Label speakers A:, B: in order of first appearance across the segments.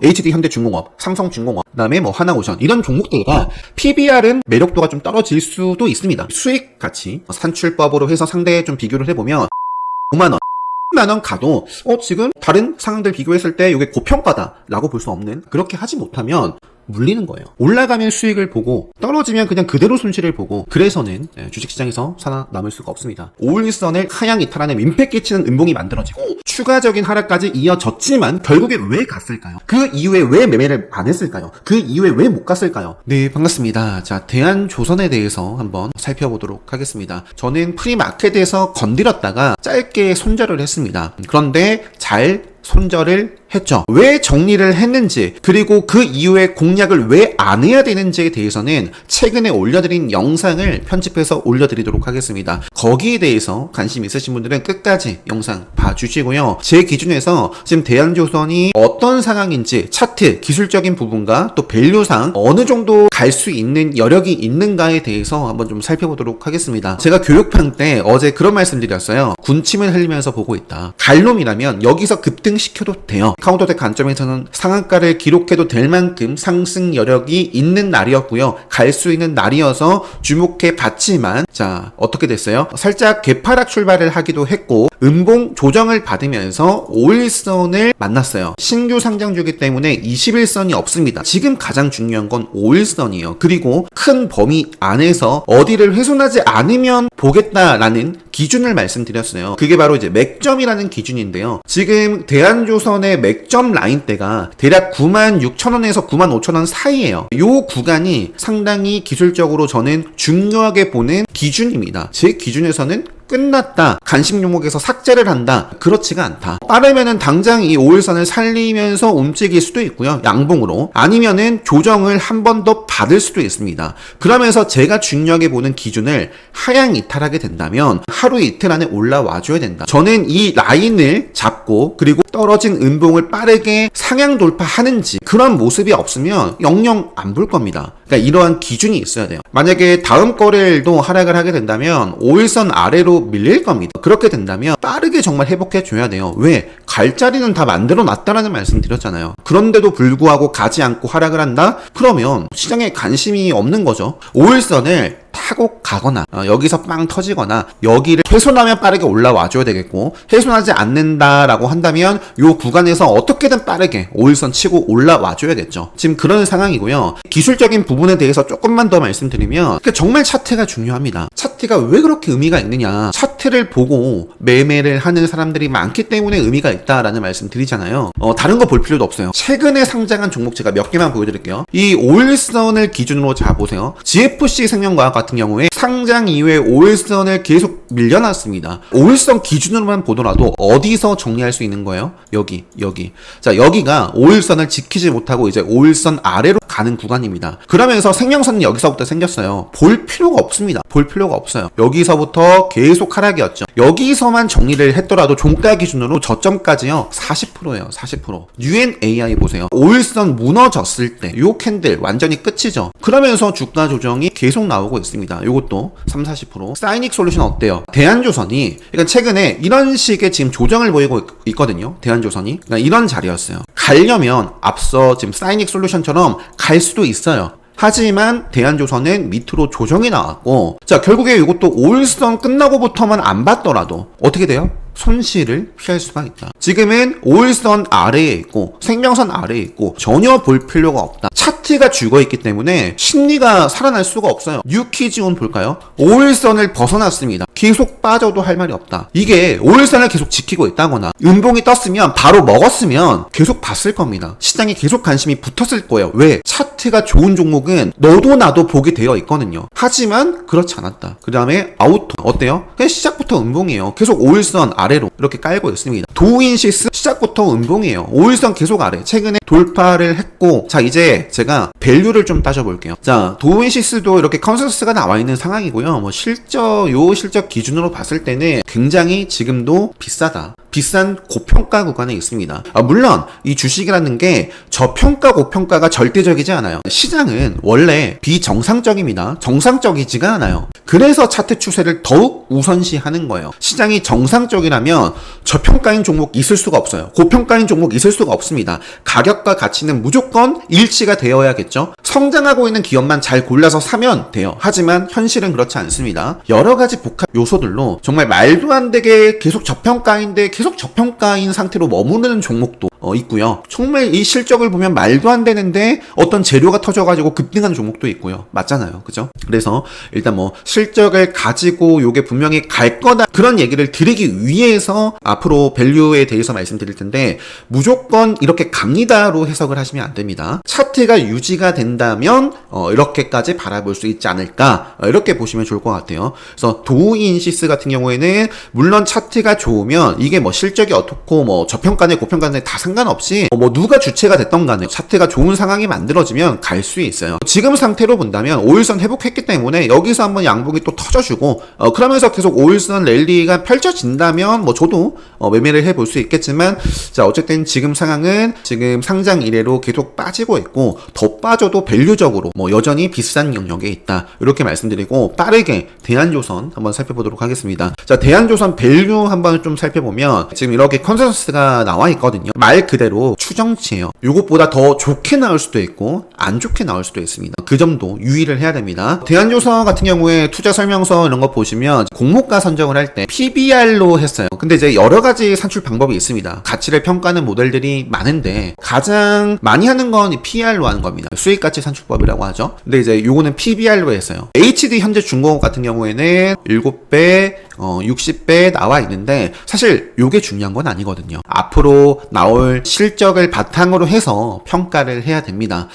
A: HD 현대중공업, 삼성중공업, 그다음에 뭐 하나오션 이런 종목들과 PBR은 매력도가 좀 떨어질 수도 있습니다. 수익 가치 산출법으로 해서 상대 좀 비교를 해보면 5만원 10만원 가도 지금 다른 상황들 비교했을 때 이게 고평가다 라고 볼 수 없는, 그렇게 하지 못하면 물리는 거예요. 올라가면 수익을 보고 떨어지면 그냥 그대로 손실을 보고, 그래서는 주식시장에서 살아남을 수가 없습니다. 5일선을 하향 이탈하는 민폐 끼치는 음봉이 만들어지고 추가적인 하락까지 이어졌지만 결국에 왜 갔을까요? 그 이후에 왜 매매를 안 했을까요? 그 이후에 왜 못 갔을까요? 네, 반갑습니다. 자, 대한조선에 대해서 한번 살펴보도록 하겠습니다. 저는 프리마켓에서 건드렸다가 짧게 손절을 했습니다. 그런데 잘 손절을 했죠. 왜 정리를 했는지, 그리고 그 이후에 공략을 왜 안 해야 되는지에 대해서는 최근에 올려드린 영상을 편집해서 올려드리도록 하겠습니다. 거기에 대해서 관심 있으신 분들은 끝까지 영상 봐주시고요. 제 기준에서 지금 대한조선이 어떤 상황인지 차트, 기술적인 부분과 또 밸류상 어느 정도 갈 수 있는 여력이 있는가에 대해서 한번 좀 살펴보도록 하겠습니다. 제가 교육판 때 어제 그런 말씀 드렸어요. 군침을 흘리면서 보고 있다. 갈놈이라면 여기서 급등시켜도 돼요. 카운터덱 관점에서는 상한가를 기록해도 될 만큼 상승 여력이 있는 날이었고요. 갈 수 있는 날이어서 주목해 봤지만, 자, 어떻게 됐어요? 살짝 개파락 출발을 하기도 했고 음봉 조정을 받으면서 5일선을 만났어요. 신규 상장주기 때문에 21선이 없습니다. 지금 가장 중요한 건 5일선이에요. 그리고 큰 범위 안에서 어디를 훼손하지 않으면 보겠다라는 기준을 말씀드렸어요. 그게 바로 이제 맥점이라는 기준인데요. 지금 대한조선의 맥점 라인대가 대략 96,000원에서 95,000원 사이예요. 이 구간이 상당히 기술적으로 저는 중요하게 보는 기준입니다. 제 기준에서는 끝났다, 관심 종목에서 삭제를 한다, 그렇지가 않다. 빠르면은 당장 이 5일선을 살리면서 움직일 수도 있고요, 양봉으로. 아니면은 조정을 한 번 더 받을 수도 있습니다. 그러면서 제가 중요하게 보는 기준을 하향 이탈하게 된다면 하루 이틀 안에 올라와 줘야 된다. 저는 이 라인을 잡고 그리고 떨어진 음봉을 빠르게 상향 돌파하는지 그런 모습이 없으면 영영 안 볼 겁니다. 그러니까 이러한 기준이 있어야 돼요. 만약에 다음 거래일도 하락을 하게 된다면 5일선 아래로 밀릴 겁니다. 그렇게 된다면 빠르게 정말 회복해 줘야 돼요. 왜? 갈 자리는 다 만들어 놨다라는 말씀 드렸잖아요. 그런데도 불구하고 가지 않고 하락을 한다? 그러면 시장에 관심이 없는 거죠. 5일선을 타고 가거나 여기서 빵 터지거나 여기를 훼손하면 빠르게 올라와 줘야 되겠고, 훼손하지 않는다라고 한다면 요 구간에서 어떻게든 빠르게 5일선 치고 올라와 줘야겠죠. 지금 그런 상황이고요. 기술적인 부분에 대해서 조금만 더 말씀드리면 정말 차트가 중요합니다. 차트가 왜 그렇게 의미가 있느냐, 차트를 보고 매매를 하는 사람들이 많기 때문에 의미가 있다라는 말씀 드리잖아요. 다른 거 볼 필요도 없어요. 최근에 상장한 종목 제가 몇 개만 보여드릴게요. 이 5일선을 기준으로 보세요. GFC 생명과학 같은 경우에 상장 이후에 5일선을 계속 밀려났습니다. 5일선 기준으로만 보더라도 어디서 정리할 수 있는 거예요? 여기. 자, 여기가 5일선을 지키지 못하고 이제 5일선 아래로 가는 구간입니다. 그러면서 생명선이 여기서부터 생겼어요. 볼 필요가 없습니다. 볼 필요가 없어요. 여기서부터 계속 하락이었죠. 여기서만 정리를 했더라도 종가 기준으로 저점까지요 40%예요. 40%. UNAI 보세요. 5일선 무너졌을 때 요 캔들 완전히 끝이죠. 그러면서 주가 조정이 계속 나오고 있습니다. 요것도 30-40%. 사이닉 솔루션 어때요? 대한조선이 그러니까 최근에 이런 식의 지금 조정을 보이고 있거든요. 대한조선이. 그러니까 이런 자리였어요. 가려면 앞서 지금 사이닉 솔루션처럼 갈 수도 있어요. 하지만 대한조선은 밑으로 조정이 나왔고, 자, 결국에 이것도 5일선 끝나고부터만 안 봤더라도 어떻게 돼요? 손실을 피할 수가 있다. 지금은 5일선 아래에 있고 생명선 아래에 있고 전혀 볼 필요가 없다. 차트가 죽어있기 때문에 심리가 살아날 수가 없어요. 뉴키지온 볼까요? 5일선을 벗어났습니다. 계속 빠져도 할 말이 없다. 이게 5일선을 계속 지키고 있다거나 음봉이 떴으면 바로 먹었으면 계속 봤을 겁니다. 시장에 계속 관심이 붙었을 거예요. 왜? 차트가 좋은 종목은 너도 나도 보게 되어 있거든요. 하지만 그렇지 않았다. 그 다음에 아우터 어때요? 그냥 시작부터 음봉이에요. 계속 5일선 아래로 이렇게 깔고 있습니다. 도우인시스 시작부터 음봉이에요. 5일선 계속 아래. 최근에 돌파를 했고, 자, 이제 제가 밸류를 좀 따져볼게요. 자, 도우인시스도 이렇게 컨센서스가 나와 있는 상황이고요. 뭐 실적 기준으로 봤을 때는 굉장히 지금도 비싸다. 비싼 고평가 구간에 있습니다. 물론 이 주식이라는 게 저평가 고평가가 절대적이지 않아요. 시장은 원래 비정상적입니다. 정상적이지가 않아요. 그래서 차트 추세를 더욱 우선시하는 거예요. 시장이 정상적이라면 저평가인 종목 있을 수가 없어요. 고평가인 종목 있을 수가 없습니다. 가격과 가치는 무조건 일치가 되어야겠죠. 성장하고 있는 기업만 잘 골라서 사면 돼요. 하지만 현실은 그렇지 않습니다. 여러 가지 복합 요소들로 정말 말도 안 되게 계속 저평가인데 계속 저평가인 상태로 머무르는 종목도 있고요. 정말 이 실적을 보면 말도 안 되는데 어떤 재료가 터져가지고 급등하는 종목도 있고요. 맞잖아요. 그죠? 그래서 일단 뭐 실적을 가지고 요게 분명히 갈 거다 그런 얘기를 드리기 위해서 앞으로 밸류에 대해서 말씀드릴 텐데 무조건 이렇게 갑니다로 해석을 하시면 안 됩니다. 차트가 유지가 된다면 이렇게까지 바라볼 수 있지 않을까 이렇게 보시면 좋을 것 같아요. 그래서 도우인시스 같은 경우에는 물론 차트가 좋으면 이게 뭐 실적이 어떻고 뭐 저평가네 고평가네 다 상관없이 뭐 누가 주체가 됐던 간에 차트가 좋은 상황이 만들어지면 갈 수 있어요. 지금 상태로 본다면 5일선 회복했기 때문에 여기서 한번 양봉이 또 터져주고 그러면서 계속 5일선 랠리가 펼쳐진다면 뭐 저도 매매를 해볼 수 있겠지만 자 어쨌든 지금 상황은 지금 상장 이래로 계속 빠지고 있고 더 빠져도 밸류적으로 뭐 여전히 비싼 영역에 있다 이렇게 말씀드리고 빠르게 대한조선 한번 살펴보도록 하겠습니다. 자 대한조선 밸류 한번 좀 살펴보면 지금 이렇게 컨센서스가 나와 있거든요. 말 그대로 추정치예요. 요것보다 더 좋게 나올 수도 있고 안 좋게 나올 수도 있습니다. 그 점도 유의를 해야 됩니다. 대한조선 같은 경우에 투자 설명서 이런 거 보시면 공모가 선정을 할 때 PBR로 했어요. 근데 이제 여러 가지 산출 방법이 있습니다. 가치를 평가하는 모델들이 많은데 가장 많이 하는 건 PR로 하는 겁니다. 수익가치 산출법이라고 하죠. 근데 이제 요거는 PBR로 했어요. HD 현재 중공업 같은 경우에는 7배, 60배 나와 있는데 사실 요게 중요한 건 아니거든요. 앞으로 나올 실적을 바탕으로 해서 평가를 해야 됩니다.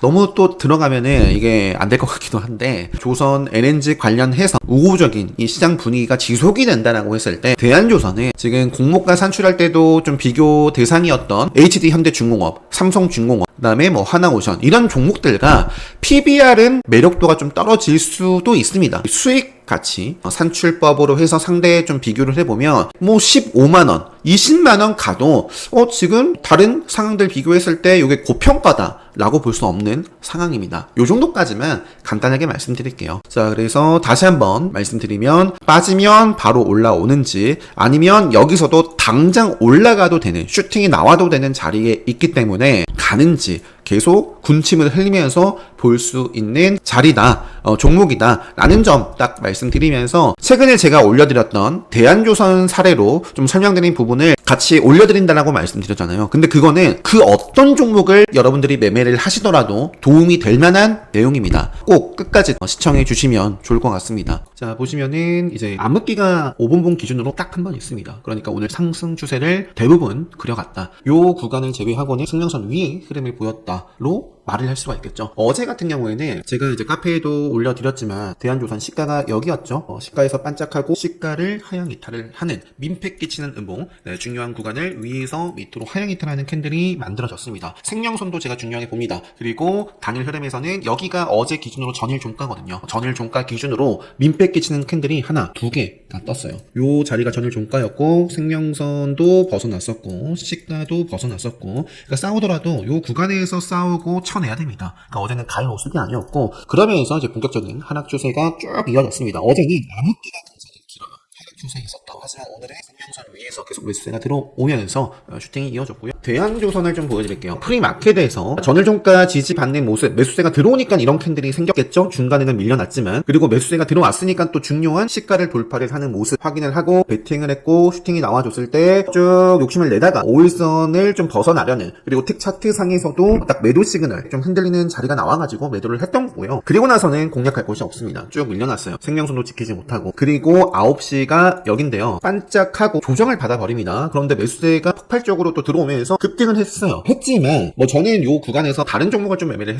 A: 너무 또 들어가면은 이게 안 될 것 같기도 한데 조선 LNG 관련해서 우호적인 이 시장 분위기가 지속이 된다라고 했을 때 대한조선은 지금 공모가 산출할 때도 좀 비교 대상이었던 HD 현대중공업, 삼성중공업 그다음에 뭐 하나오션 이런 종목들과 PBR은 매력도가 좀 떨어질 수도 있습니다. 수익 가치 산출법으로 해서 상대에 좀 비교를 해보면 뭐 15만원 20만원 가도 지금 다른 상황들 비교했을 때 이게 고평가다 라고 볼 수 없는 상황입니다. 요 정도까지만 간단하게 말씀드릴게요. 자 그래서 다시 한번 말씀드리면 빠지면 바로 올라오는지 아니면 여기서도 당장 올라가도 되는 슈팅이 나와도 되는 자리에 있기 때문에 가는지 계속 군침을 흘리면서 볼 수 있는 자리다, 종목이다 라는 점 딱 말씀드리면서 최근에 제가 올려드렸던 대한조선 사례로 좀 설명드린 부분을 같이 올려드린다라고 말씀드렸잖아요. 근데 그거는 그 어떤 종목을 여러분들이 매매를 하시더라도 도움이 될 만한 내용입니다. 꼭 끝까지 시청해 주시면 좋을 것 같습니다. 자 보시면은 이제 암흑기가 5분봉 기준으로 딱 한 번 있습니다. 그러니까 오늘 상승 추세를 대부분 그려갔다. 요 구간을 제외하고는 승량선 위에 흐름을 보였다로 말을 할 수가 있겠죠. 어제 같은 경우에는 제가 이제 카페에도 올려드렸지만 대한조선 시가가 여기였죠. 시가에서 반짝하고 시가를 하향 이탈을 하는 민폐 끼치는 음봉 중요한 구간을 위에서 밑으로 하향 이탈하는 캔들이 만들어졌습니다. 생명선도 제가 중요하게 봅니다. 그리고 단일 흐름에서는 여기가 어제 기준으로 전일 종가거든요. 전일 종가 기준으로 민폐 끼치는 캔들이 하나, 두 개 다 떴어요. 요 자리가 전일 종가였고 생명선도 벗어났었고 시가도 벗어났었고 그러니까 싸우더라도 요 구간에서 싸우고 쳐내야 됩니다. 그러니까 어제는 가을 모습이 아니었고 그러면서 이제 본격적인 하락 추세가 쭉 이어졌습니다. 어제는 암흑기가 굉장히 길어요. 하락 추세에 있었다고 하지만 오늘은 생명선 위에서 계속 매수세가 들어오면서 슈팅이 이어졌고요. 대한조선을 좀 보여드릴게요. 프리마켓에서 전일 종가 지지받는 모습 매수세가 들어오니까 이런 캔들이 생겼겠죠. 중간에는 밀려났지만 그리고 매수세가 들어왔으니까 또 중요한 시가를 돌파를 하는 모습 확인을 하고 베팅을 했고 슈팅이 나와줬을 때 쭉 욕심을 내다가 5일선을 좀 벗어나려는 그리고 틱 차트 상에서도 딱 매도 시그널 좀 흔들리는 자리가 나와가지고 매도를 했던 거고요. 그리고 나서는 공략할 곳이 없습니다. 쭉 밀려났어요. 생명선도 지키지 못하고 그리고 9시가 여긴데요. 반짝하고 조정을 받아버립니다. 그런데 매수세가 폭발적으로 또 들어오면서 급등은 했어요. 했지만 뭐 저는 요 구간에서 다른 종목을 좀 매매를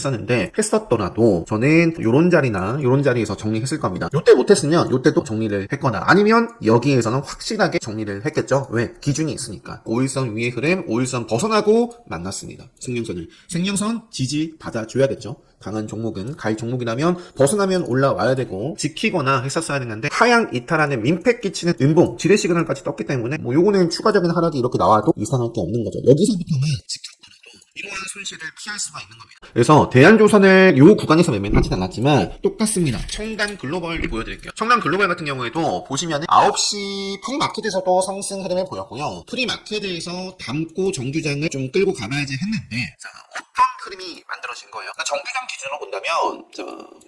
A: 했었더라도 저는 요런 자리나 요런 자리에서 정리했을 겁니다. 요때 못했으면 요때도 정리를 했거나 아니면 여기에서는 확실하게 정리를 했겠죠. 왜? 기준이 있으니까. 5일선 위의 흐름 5일선 벗어나고 만났습니다. 생명선 지지 받아줘야겠죠. 강한 종목은 갈 종목이라면 벗어나면 올라와야 되고 지키거나 했었어야 되는데 하향 이탈하는 민폐 끼치 끼치는 음봉, 지뢰 시그널까지 떴기 때문에 뭐 요거는 추가적인 하락이 이렇게 나와도 이상할 게 없는 거죠. 여기서부터는 이러한 손실을 피할 수가 있는 겁니다. 그래서 대한조선을 이 구간에서 매매는 하진 않았지만 똑같습니다. 청단 글로벌 보여드릴게요. 청단 글로벌 같은 경우에도 보시면 9시 프리마켓에서도 상승 흐름을 보였고요. 프리마켓에서 담고 정규장을 좀 끌고 가봐야지 했는데 자, 어떤 흐름이 만들어진 거예요? 그러니까 정규장 기준으로 본다면 자,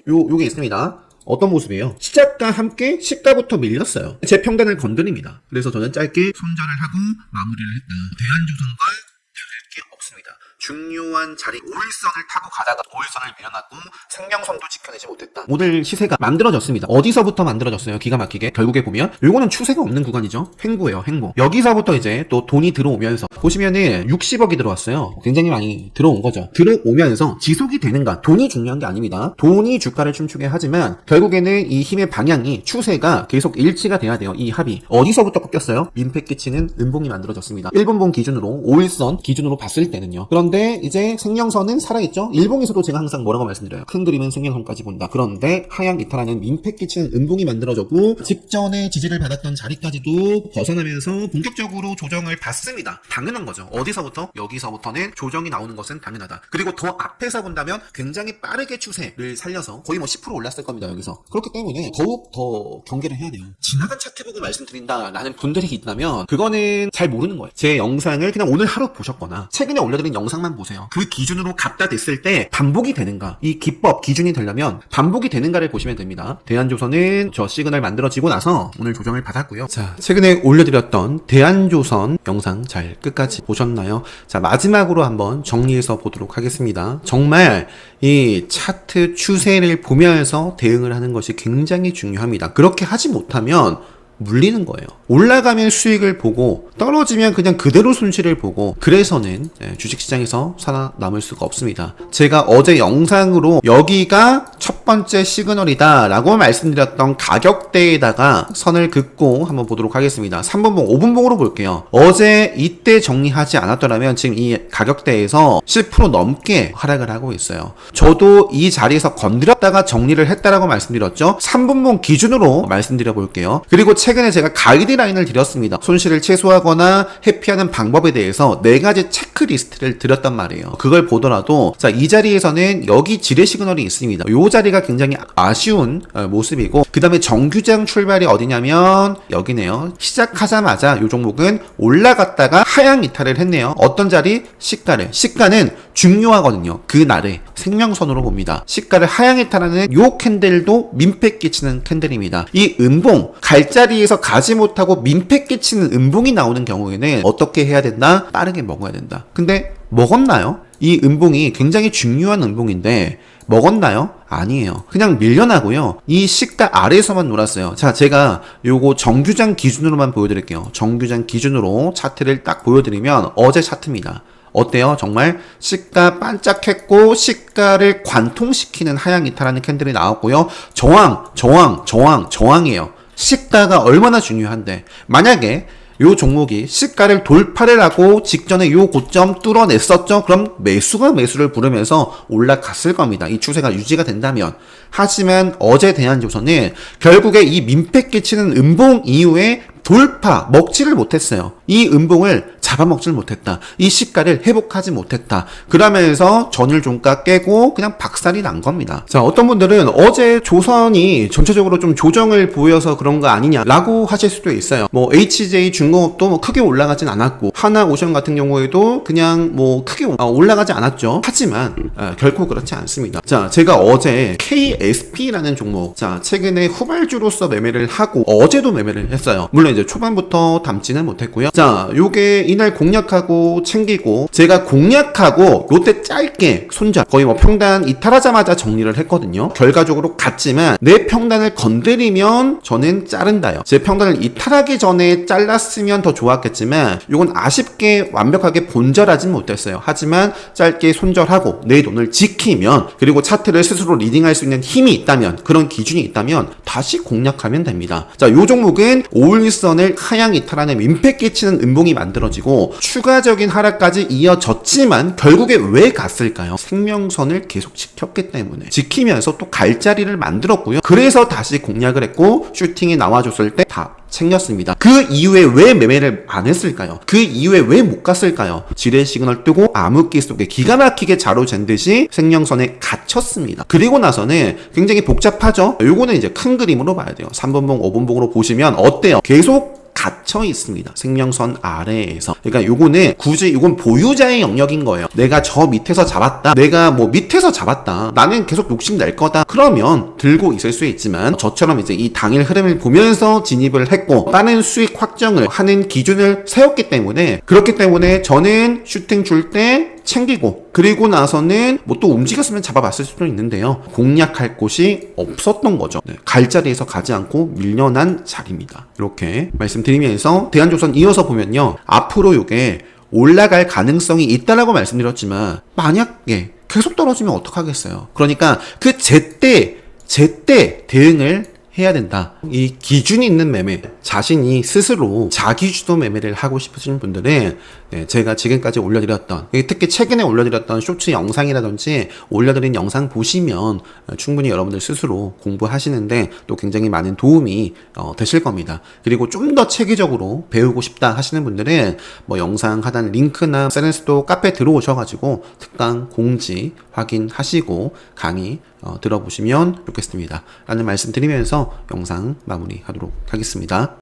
A: 요게 있습니다. 어떤 모습이에요? 시작과 함께 시가부터 밀렸어요. 제 평단을 건드립니다. 그래서 저는 짧게 손절을 하고 마무리를 했다. 대한조선과 다를 게 없습니다. 중요한 자리 5일선을 타고 가다가 5일선을 밀어놨고 생명선도 지켜내지 못했다. 오늘 시세가 만들어졌습니다. 어디서부터 만들어졌어요? 기가 막히게. 결국에 보면 요거는 추세가 없는 구간이죠. 횡보예요. 횡보. 여기서부터 이제 또 돈이 들어오면서 보시면은 60억이 들어왔어요. 굉장히 많이 들어온 거죠. 들어오면서 지속이 되는가? 돈이 중요한 게 아닙니다. 돈이 주가를 춤추게 하지만 결국에는 이 힘의 방향이 추세가 계속 일치가 돼야 돼요. 이 합이. 어디서부터 꺾였어요? 민폐 끼치는 음봉이 만들어졌습니다. 1분봉 기준으로 5일선 기준으로 봤을 때는요. 그런데 이제 생명선은 살아있죠. 일봉에서도 제가 항상 뭐라고 말씀드려요. 큰 그림은 생명선까지 본다. 그런데 하향 이탈하는 민폐 끼치는 음봉이 만들어졌고 직전에 지지를 받았던 자리까지도 벗어나면서 본격적으로 조정을 받습니다. 당연한 거죠. 어디서부터? 여기서부터는 조정이 나오는 것은 당연하다. 그리고 더 앞에서 본다면 굉장히 빠르게 추세를 살려서 거의 뭐 10% 올랐을 겁니다. 여기서. 그렇기 때문에 더욱 더 경계를 해야 돼요. 지나간 차트 보고 말씀드린다라는 분들이 있다면 그거는 잘 모르는 거예요. 제 영상을 그냥 오늘 하루 보셨거나 최근에 올려드린 영상만 보세요. 그 기준으로 갖다 댔을 때 반복이 되는가, 이 기법 기준이 되려면 반복이 되는가를 보시면 됩니다. 대한조선은 저 시그널 만들어지고 나서 오늘 조정을 받았고요. 자, 최근에 올려드렸던 대한조선 영상 잘 끝까지 보셨나요? 자, 마지막으로 한번 정리해서 보도록 하겠습니다. 정말 이 차트 추세를 보면서 대응을 하는 것이 굉장히 중요합니다. 그렇게 하지 못하면 물리는 거예요. 올라가면 수익을 보고 떨어지면 그냥 그대로 손실을 보고 그래서는 주식시장에서 살아남을 수가 없습니다. 제가 어제 영상으로 여기가 첫 번째 시그널이다 라고 말씀드렸던 가격대에다가 선을 긋고 한번 보도록 하겠습니다. 3분봉, 5분봉으로 볼게요. 어제 이때 정리하지 않았더라면 지금 이 가격대에서 10% 넘게 하락을 하고 있어요. 저도 이 자리에서 건드렸다가 정리를 했다라고 말씀드렸죠. 3분봉 기준으로 말씀드려 볼게요. 그리고 최근에 제가 가이드라인을 드렸습니다. 손실을 최소화하거나 회피하는 방법에 대해서 4가지 체크리스트를 드렸단 말이에요. 그걸 보더라도 자, 이 자리에서는 여기 지뢰 시그널이 있습니다. 이 자리가 굉장히 아쉬운 모습이고 그 다음에 정규장 출발이 어디냐면 여기네요. 시작하자마자 이 종목은 올라갔다가 하향 이탈을 했네요. 어떤 자리? 시가는 중요하거든요. 그날에 생명선으로 봅니다. 시가를 하향 이탈하는 요 캔들도 민폐 끼치는 캔들입니다. 이 음봉 갈자리에서 가지 못하고 민폐 끼치는 음봉이 나오는 경우에는 어떻게 해야 된다? 빠르게 먹어야 된다. 근데 먹었나요? 이 음봉이 굉장히 중요한 음봉인데 먹었나요? 아니에요. 그냥 밀려나고요. 이 시가 아래에서만 놀았어요. 자, 제가 요거 정규장 기준으로만 보여드릴게요. 정규장 기준으로 차트를 딱 보여드리면 어제 차트입니다. 어때요? 정말 시가 반짝했고 시가를 관통시키는 하향 이탈하는 캔들이 나왔고요. 저항이에요. 시가가 얼마나 중요한데 만약에 요 종목이 시가를 돌파를 하고 직전에 요 고점 뚫어냈었죠? 그럼 매수를 부르면서 올라갔을 겁니다. 이 추세가 유지가 된다면. 하지만 어제 대한조선은 결국에 이 민폐 끼치는 음봉 이후에 돌파, 먹지를 못했어요. 이 음봉을 잡아먹지를 못했다. 이 시가를 회복하지 못했다. 그러면서 전일 종가 깨고 그냥 박살이 난 겁니다. 자, 어떤 분들은 어제 조선이 전체적으로 좀 조정을 보여서 그런 거 아니냐라고 하실 수도 있어요. 뭐 HJ 중공업도 뭐 크게 올라가진 않았고 하나오션 같은 경우에도 그냥 뭐 크게 올라가지 않았죠. 하지만 결코 그렇지 않습니다. 자, 제가 어제 KSP라는 종목, 자, 최근에 후발주로서 매매를 하고 어제도 매매를 했어요. 물론 이제 초반부터 담지는 못했고요. 자, 요게 이날 공략하고 챙기고 제가 공략하고 요때 짧게 손절 거의 뭐 평단 이탈하자마자 정리를 했거든요. 결과적으로 갔지만 내 평단을 건드리면 저는 자른다요. 제 평단을 이탈하기 전에 잘랐으면 더 좋았겠지만 요건 아쉽게 완벽하게 본절하진 못했어요. 하지만 짧게 손절하고 내 돈을 지키면 그리고 차트를 스스로 리딩할 수 있는 힘이 있다면 그런 기준이 있다면 다시 공략하면 됩니다. 자, 요 종목은 5일선을 하향 이탈하는 민폐 끼치는 음봉이 만들어지고 추가적인 하락까지 이어졌지만 결국에 왜 갔을까요? 생명선을 계속 지켰기 때문에 지키면서 또 갈자리를 만들었고요. 그래서 다시 공략을 했고 슈팅이 나와줬을 때 다 챙겼습니다. 그 이후에 왜 매매를 안 했을까요? 그 이후에 왜 못 갔을까요? 지뢰 시그널 뜨고 암흑기 속에 기가 막히게 자로 잰 듯이 생명선에 갇혔습니다. 그리고 나서는 굉장히 복잡하죠? 요거는 이제 큰 그림으로 봐야 돼요. 3분봉, 5분봉으로 보시면 어때요? 계속 갇혀 있습니다. 생명선 아래에서. 그러니까 요거는 굳이 이건 보유자의 영역인 거예요. 내가 저 밑에서 잡았다. 내가 뭐 밑에서 잡았다. 나는 계속 욕심 낼 거다. 그러면 들고 있을 수 있지만 저처럼 이제 이 당일 흐름을 보면서 진입을 했고 빠른 수익 확정을 하는 기준을 세웠기 때문에 그렇기 때문에 저는 슈팅 줄 때 챙기고 그리고 나서는 뭐 또 움직였으면 잡아봤을 수도 있는데요. 공략할 곳이 없었던 거죠. 네, 갈 자리에서 가지 않고 밀려난 자리입니다. 이렇게 말씀드리면서 대한조선 이어서 보면요. 앞으로 이게 올라갈 가능성이 있다라고 말씀드렸지만 만약에 계속 떨어지면 어떡하겠어요. 그러니까 그 제때 대응을 해야 된다. 이 기준이 있는 매매, 자신이 스스로 자기주도 매매를 하고 싶으신 분들은 제가 지금까지 올려드렸던, 특히 최근에 올려드렸던 쇼츠 영상이라든지 올려드린 영상 보시면 충분히 여러분들 스스로 공부하시는데 또 굉장히 많은 도움이 되실 겁니다. 그리고 좀 더 체계적으로 배우고 싶다 하시는 분들은 뭐 영상 하단 링크나 세렌스도 카페 들어오셔가지고 특강 공지 확인하시고 강의 들어보시면 좋겠습니다. 라는 말씀 드리면서 영상 마무리하도록 하겠습니다.